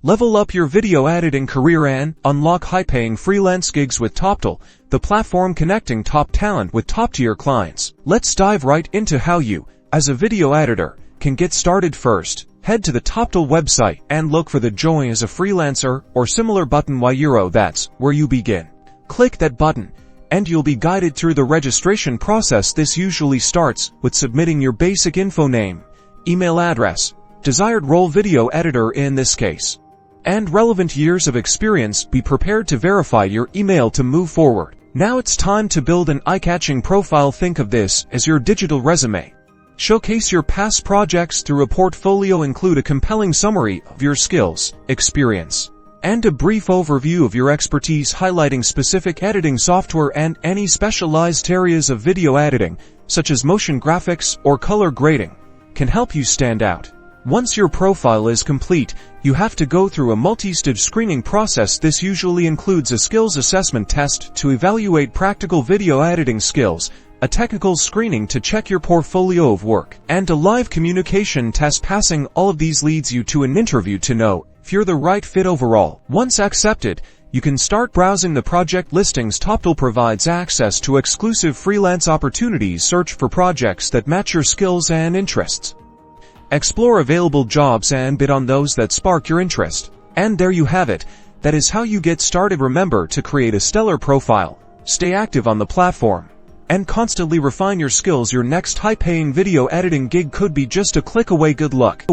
Level up your video editing career and unlock high-paying freelance gigs with Toptal, the platform connecting top talent with top-tier clients. Let's dive right into how you, as a video editor, can get started. First, head to the Toptal website and look for the Join as a Freelancer or similar button. That's where you begin. Click that button, and you'll be guided through the registration process. This usually starts with submitting your basic info: name, email address, desired role, video editor in this case, and relevant years of experience. Be prepared to verify your email to move forward. Now it's time to build an eye-catching profile. Think of this as your digital resume. Showcase your past projects through a portfolio. Include a compelling summary of your skills, experience, and a brief overview of your expertise, highlighting specific editing software and any specialized areas of video editing, such as motion graphics or color grading, can help you stand out. Once your profile is complete, you have to go through a multi-stage screening process. This usually includes a skills assessment test to evaluate practical video editing skills, a technical screening to check your portfolio of work, and a live communication test. Passing all of these leads you to an interview to know if you're the right fit overall. Once accepted, you can start browsing the project listings. Toptal provides access to exclusive freelance opportunities. Search for projects that match your skills and interests. Explore available jobs and bid on those that spark your interest. And there you have it. That is how you get started. Remember to create a stellar profile, stay active on the platform, and constantly refine your skills. Your next high-paying video editing gig could be just a click away. Good luck.